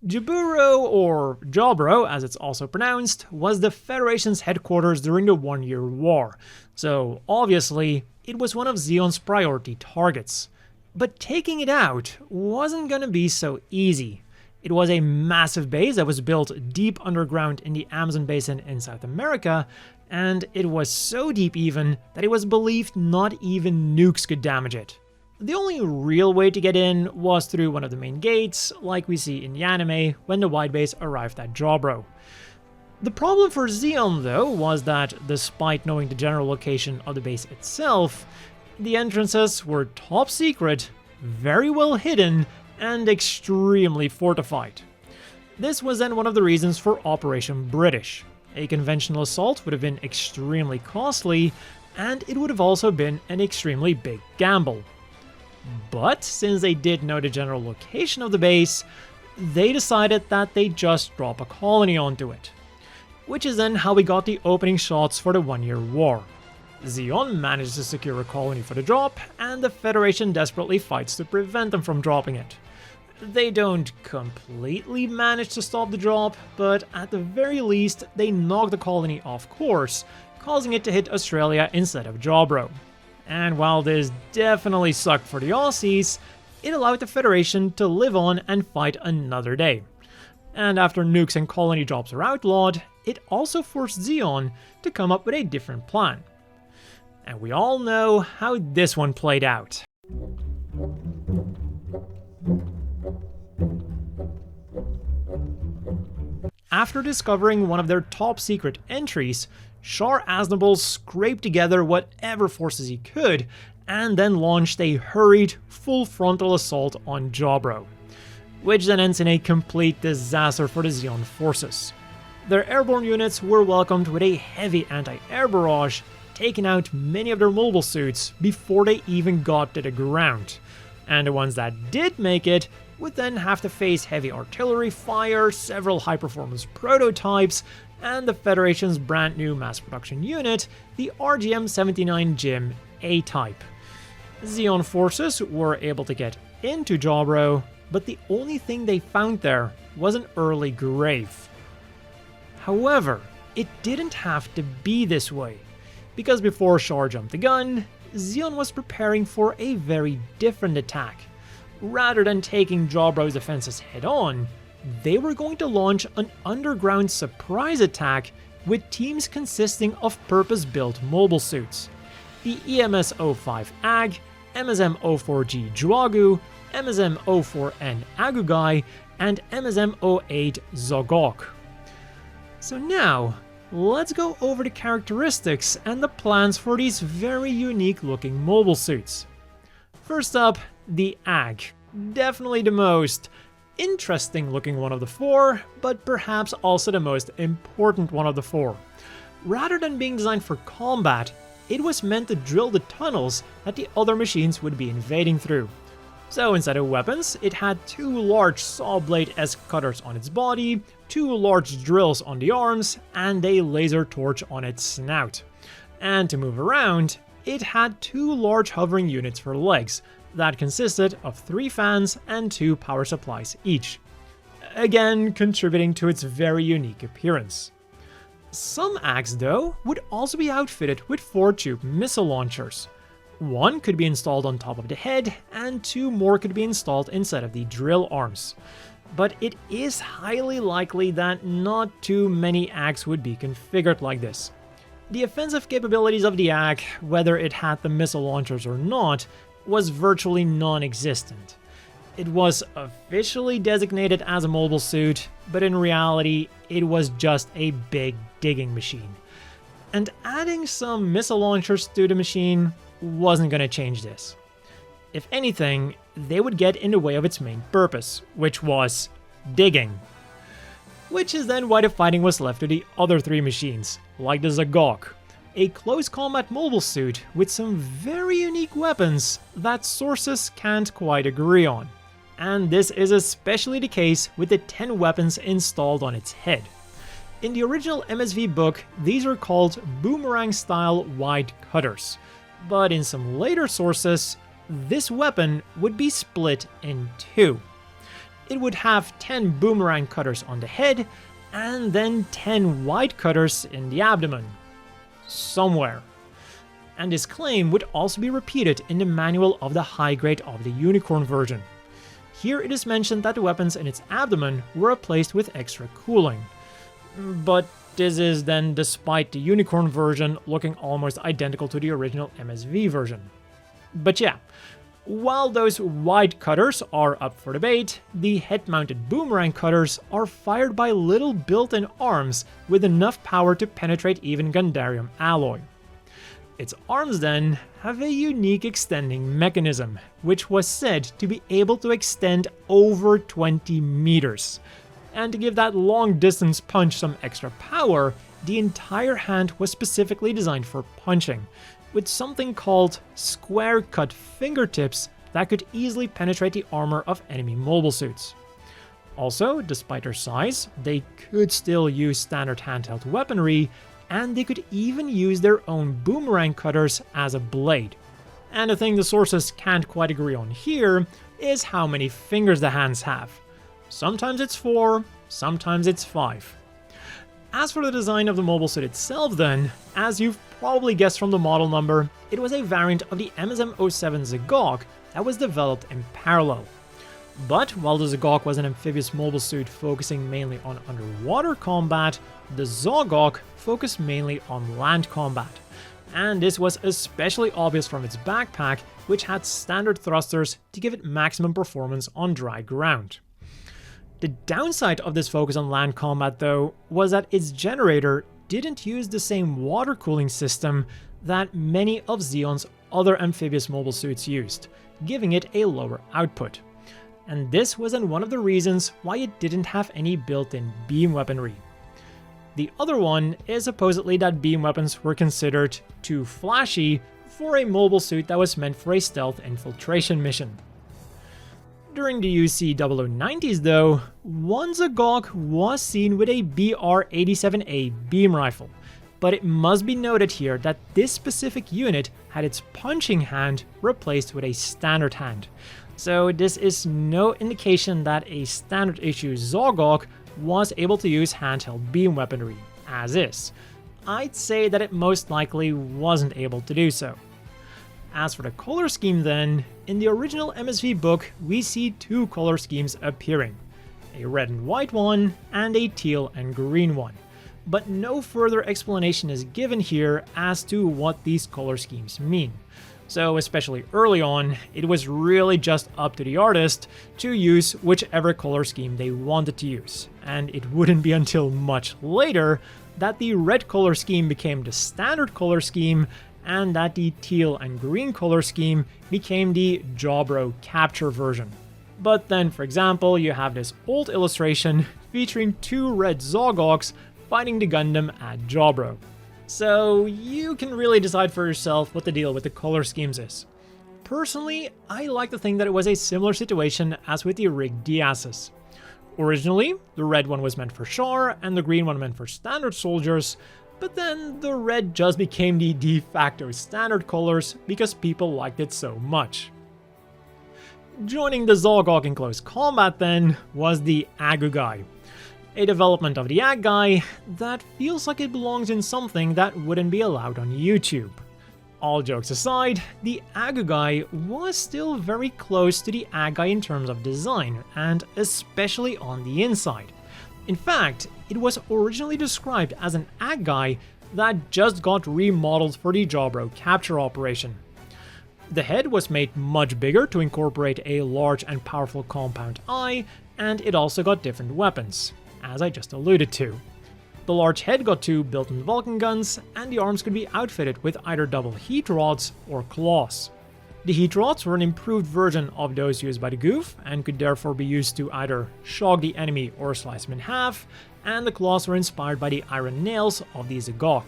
Jaburo, or Jaburo as it's also pronounced, was the Federation's headquarters during the One-Year War, so obviously it was one of Zeon's priority targets. But taking it out wasn't gonna be so easy. It was a massive base that was built deep underground in the Amazon basin in South America, and it was so deep even that it was believed not even nukes could damage it. The only real way to get in was through one of the main gates, like we see in the anime when the White Base arrived at Jaburo. The problem for Zeon, though, was that despite knowing the general location of the base itself, the entrances were top secret, very well hidden, and extremely fortified. This was then one of the reasons for Operation British. A conventional assault would have been extremely costly, and it would have also been an extremely big gamble. But since they did know the general location of the base, they decided that they'd just drop a colony onto it. Which is then how we got the opening shots for the One-Year War. Zeon managed to secure a colony for the drop, and the Federation desperately fights to prevent them from dropping it. They don't completely manage to stop the drop, but at the very least, they knock the colony off course, causing it to hit Australia instead of Jaburo. And while this definitely sucked for the Aussies, it allowed the Federation to live on and fight another day. And after nukes and colony drops are outlawed, it also forced Zeon to come up with a different plan. And we all know how this one played out. After discovering one of their top secret entries, Char Aznable scraped together whatever forces he could, and then launched a hurried, full frontal assault on Jaburo, which then ends in a complete disaster for the Zeon forces. Their airborne units were welcomed with a heavy anti-air barrage, taking out many of their mobile suits before they even got to the ground, and the ones that did make it would then have to face heavy artillery fire, several high-performance prototypes, and the Federation's brand new mass production unit, the RGM-79 Jim A-Type. Zeon forces were able to get into Jaburo, but the only thing they found there was an early grave. However, it didn't have to be this way, because before Char jumped the gun, Zeon was preparing for a very different attack. Rather than taking Jaburo's defenses head-on, they were going to launch an underground surprise attack with teams consisting of purpose-built mobile suits. The EMS-05 Agg, MSM-04G Juaggu, MSM-04N Agguguy, and MSM-08 Zogok. So now, let's go over the characteristics and the plans for these very unique looking mobile suits. First up, the Agg. Definitely the most interesting looking one of the four, but perhaps also the most important one of the four. Rather than being designed for combat, it was meant to drill the tunnels that the other machines would be invading through. So instead of weapons, it had two large saw blade-esque cutters on its body, two large drills on the arms, and a laser torch on its snout. And to move around, it had two large hovering units for legs that consisted of 3 fans and 2 power supplies each, again contributing to its very unique appearance. Some Aggs, though, would also be outfitted with 4-tube missile launchers. 1 could be installed on top of the head, and 2 more could be installed inside of the drill arms. But it is highly likely that not too many Aggs would be configured like this. The offensive capabilities of the Agg, whether it had the missile launchers or not, was virtually non-existent. It was officially designated as a mobile suit, but in reality, it was just a big digging machine. And adding some missile launchers to the machine wasn't going to change this. If anything, they would get in the way of its main purpose, which was digging. Which is then why the fighting was left to the other 3 machines, like the Zogok, a close combat mobile suit with some very unique weapons that sources can't quite agree on. And this is especially the case with the 10 weapons installed on its head. In the original MSV book, these are called boomerang-style wide cutters, but in some later sources, this weapon would be split in 2. it would have 10 boomerang cutters on the head, and then 10 wide cutters in the abdomen. Somewhere. And this claim would also be repeated in the manual of the high grade of the Unicorn version. Here it is mentioned that the weapons in its abdomen were replaced with extra cooling. But this is then despite the Unicorn version looking almost identical to the original MSV version. But yeah, while those wide cutters are up for debate, the head-mounted boomerang cutters are fired by little built-in arms with enough power to penetrate even Gundarium alloy. Its arms then have a unique extending mechanism, which was said to be able to extend over 20 meters. And to give that long-distance punch some extra power, the entire hand was specifically designed for punching, with something called square-cut fingertips that could easily penetrate the armor of enemy mobile suits. Also, despite their size, they could still use standard handheld weaponry, and they could even use their own boomerang cutters as a blade. And the thing the sources can't quite agree on here is how many fingers the hands have. Sometimes it's 4, sometimes it's 5. As for the design of the mobile suit itself then, as you've probably guessed from the model number, it was a variant of the MSM-07 Zogok that was developed in parallel. But while the Zogok was an amphibious mobile suit focusing mainly on underwater combat, the Zogok focused mainly on land combat. And this was especially obvious from its backpack, which had standard thrusters to give it maximum performance on dry ground. The downside of this focus on land combat though was that its generator didn't use the same water cooling system that many of Zeon's other amphibious mobile suits used, giving it a lower output. And this was one of the reasons why it didn't have any built-in beam weaponry. The other one is supposedly that beam weapons were considered too flashy for a mobile suit that was meant for a stealth infiltration mission. During the UC-0090s though, one Zogok was seen with a BR-87A beam rifle, but it must be noted here that this specific unit had its punching hand replaced with a standard hand, so this is no indication that a standard issue Zogok was able to use handheld beam weaponry, as is. I'd say that it most likely wasn't able to do so. As for the color scheme then, in the original MSV book we see 2 color schemes appearing, a red and white one and a teal and green one, but no further explanation is given here as to what these color schemes mean. So especially early on, it was really just up to the artist to use whichever color scheme they wanted to use, and it wouldn't be until much later that the red color scheme became the standard color scheme and that the teal and green color scheme became the Jaburo capture version. But then, for example, you have this old illustration featuring 2 red Zogoks fighting the Gundam at Jaburo. So you can really decide for yourself what the deal with the color schemes is. Personally, I like to think that it was a similar situation as with the rigged Diasis. Originally, the red one was meant for Char and the green one meant for standard soldiers, but then the red just became the de facto standard colors because people liked it so much. Joining the Zogok in close combat then was the Agguguy, a development of the Agguguy that feels like it belongs in something that wouldn't be allowed on YouTube. All jokes aside, the Agguguy was still very close to the Agguguy in terms of design, and especially on the inside. In fact, it was originally described as an Agguguy that just got remodeled for the Jaburo capture operation. The head was made much bigger to incorporate a large and powerful compound eye, and it also got different weapons, as I just alluded to. The large head got 2 built-in Vulcan guns, and the arms could be outfitted with either double heat rods or claws. The heat rods were an improved version of those used by the Goof, and could therefore be used to either shock the enemy or slice him in half, and the claws were inspired by the iron nails of the Zogok.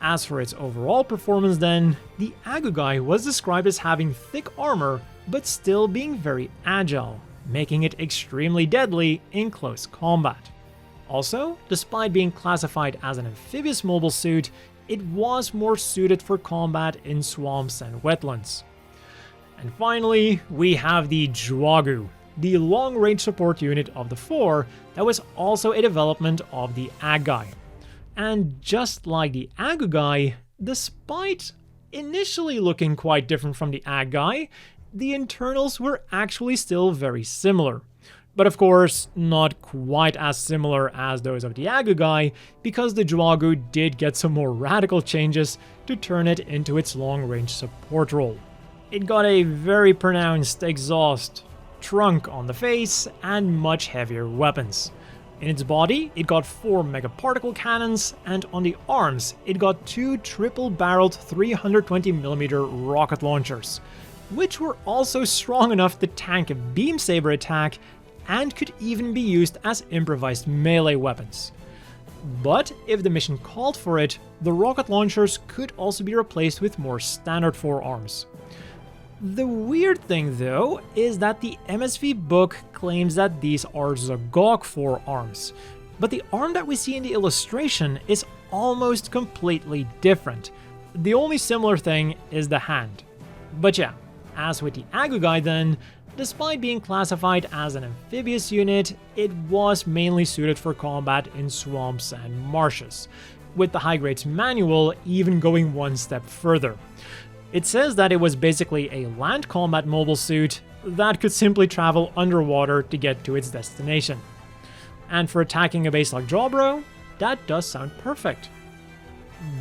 As for its overall performance then, the Agguguy was described as having thick armor, but still being very agile, making it extremely deadly in close combat. Also, despite being classified as an amphibious mobile suit, it was more suited for combat in swamps and wetlands. And finally, we have the Juaggu, the long-range support unit of the 4 that was also a development of the Agguguy. And just like the Agguguy, despite initially looking quite different from the Agguguy, the internals were actually still very similar. But of course, not quite as similar as those of the Agguguy, because the Juaggu did get some more radical changes to turn it into its long-range support role. It got a very pronounced exhaust, trunk on the face, and much heavier weapons. In its body, it got 4 megaparticle cannons, and on the arms, it got 2 triple-barreled 320mm rocket launchers, which were also strong enough to tank a beam saber attack and could even be used as improvised melee weapons. But if the mission called for it, the rocket launchers could also be replaced with more standard forearms. The weird thing though is that the MSV book claims that these are Zogok forearms, but the arm that we see in the illustration is almost completely different. The only similar thing is the hand. But yeah, as with the Agguguy then, despite being classified as an amphibious unit, it was mainly suited for combat in swamps and marshes, with the High Grades manual even going one step further. It says that it was basically a land combat mobile suit that could simply travel underwater to get to its destination. And for attacking a base like Jaburo, that does sound perfect.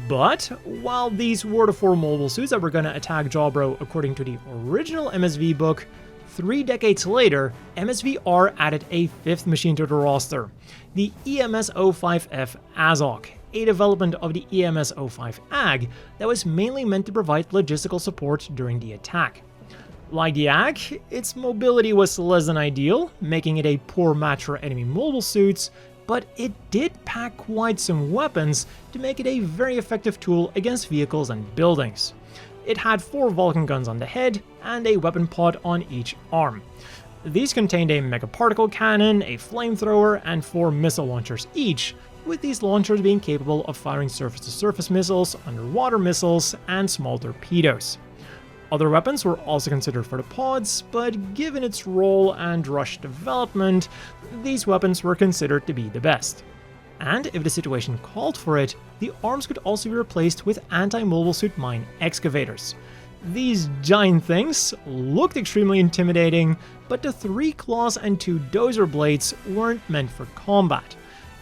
But while these were the 4 mobile suits that were going to attack Jaburo according to the original MSV book, 3 decades later, MSVR added a 5th machine to the roster, the EMS-05F Azock, a development of the EMS-05 Agg that was mainly meant to provide logistical support during the attack. Like the Agg, its mobility was less than ideal, making it a poor match for enemy mobile suits, but it did pack quite some weapons to make it a very effective tool against vehicles and buildings. It had 4 Vulcan guns on the head and a weapon pod on each arm. These contained a megaparticle cannon, a flamethrower, and 4 missile launchers each, with these launchers being capable of firing surface-to-surface missiles, underwater missiles, and small torpedoes. Other weapons were also considered for the pods, but given its role and rush development, these weapons were considered to be the best. And if the situation called for it, the arms could also be replaced with anti-mobile suit mine excavators. These giant things looked extremely intimidating, but the 3 claws and 2 dozer blades weren't meant for combat.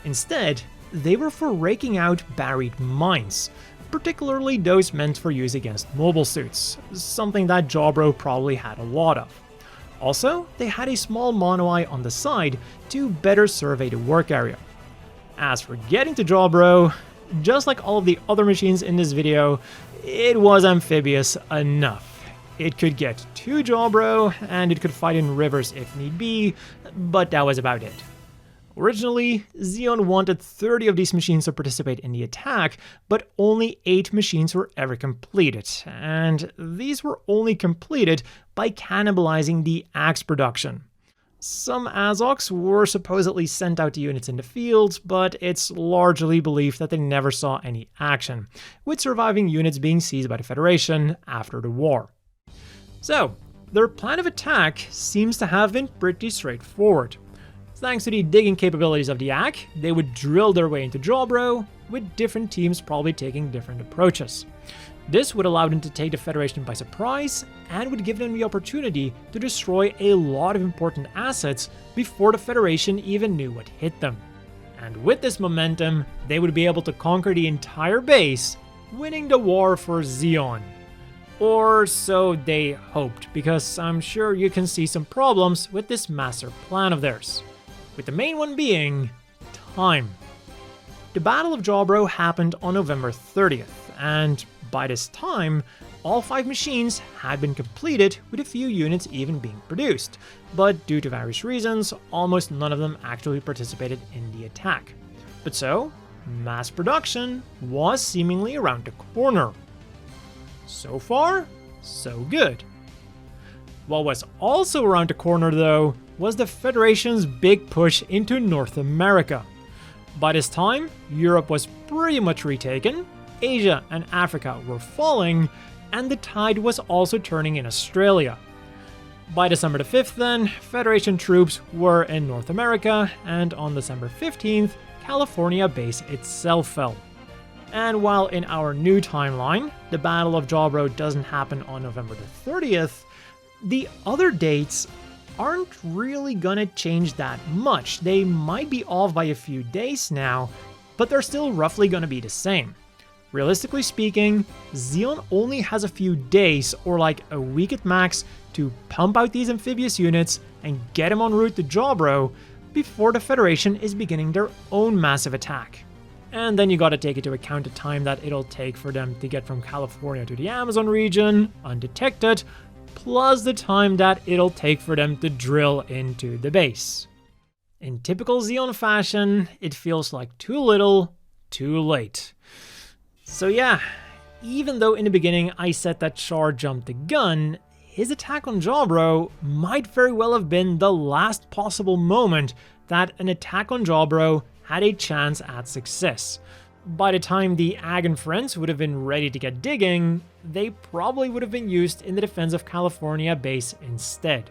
Instead, they were for raking out buried mines, particularly those meant for use against mobile suits, something that Jaburo probably had a lot of. Also, they had a small mono-eye on the side to better survey the work area. As for getting to Jaburo, just like all of the other machines in this video, it was amphibious enough. It could get to Jaburo, and it could fight in rivers if need be, but that was about it. Originally, Zeon wanted 30 of these machines to participate in the attack, but only 8 machines were ever completed, and these were only completed by cannibalizing the Agg's production. Some Azocks were supposedly sent out to units in the field, but it's largely believed that they never saw any action, with surviving units being seized by the Federation after the war. So, their plan of attack seems to have been pretty straightforward. Thanks to the digging capabilities of the Agg, they would drill their way into Jaburo, with different teams probably taking different approaches. This would allow them to take the Federation by surprise, and would give them the opportunity to destroy a lot of important assets before the Federation even knew what hit them. And with this momentum, they would be able to conquer the entire base, winning the war for Zeon. Or so they hoped, because I'm sure you can see some problems with this master plan of theirs. With the main one being time. The Battle of Jaburo happened on November 30th, and by this time, all 5 machines had been completed, with a few units even being produced, but due to various reasons, almost none of them actually participated in the attack. But so, mass production was seemingly around the corner. So far, so good. What was also around the corner though, was the Federation's big push into North America. By this time, Europe was pretty much retaken, Asia and Africa were falling, and the tide was also turning in Australia. By December the 5th then, Federation troops were in North America, and on December 15th, California base itself fell. And while in our new timeline, the Battle of Jaburo doesn't happen on November the 30th, the other dates aren't really gonna change that much. They might be off by a few days now, but they're still roughly gonna be the same. Realistically speaking, Zeon only has a few days, or like a week at max, to pump out these amphibious units and get them en route to Jaburo before the Federation is beginning their own massive attack. And then you gotta take into account the time that it'll take for them to get from California to the Amazon region, undetected, plus the time that it'll take for them to drill into the base. In typical Zeon fashion, it feels like too little, too late. So yeah, even though in the beginning I said that Char jumped the gun, his attack on Jaburo might very well have been the last possible moment that an attack on Jaburo had a chance at success. By the time the Agg and friends would have been ready to get digging, they probably would have been used in the defense of California base instead.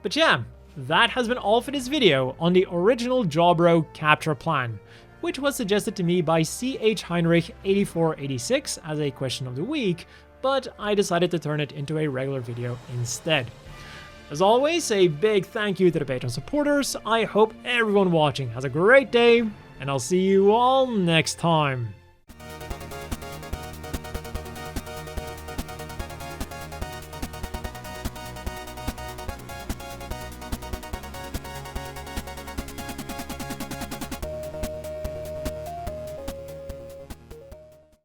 But yeah, that has been all for this video on the original Jaburo capture plan, which was suggested to me by CH Heinrich 8486 as a question of the week, but I decided to turn it into a regular video instead. As always, a big thank you to the Patreon supporters. I hope everyone watching has a great day, and I'll see you all next time.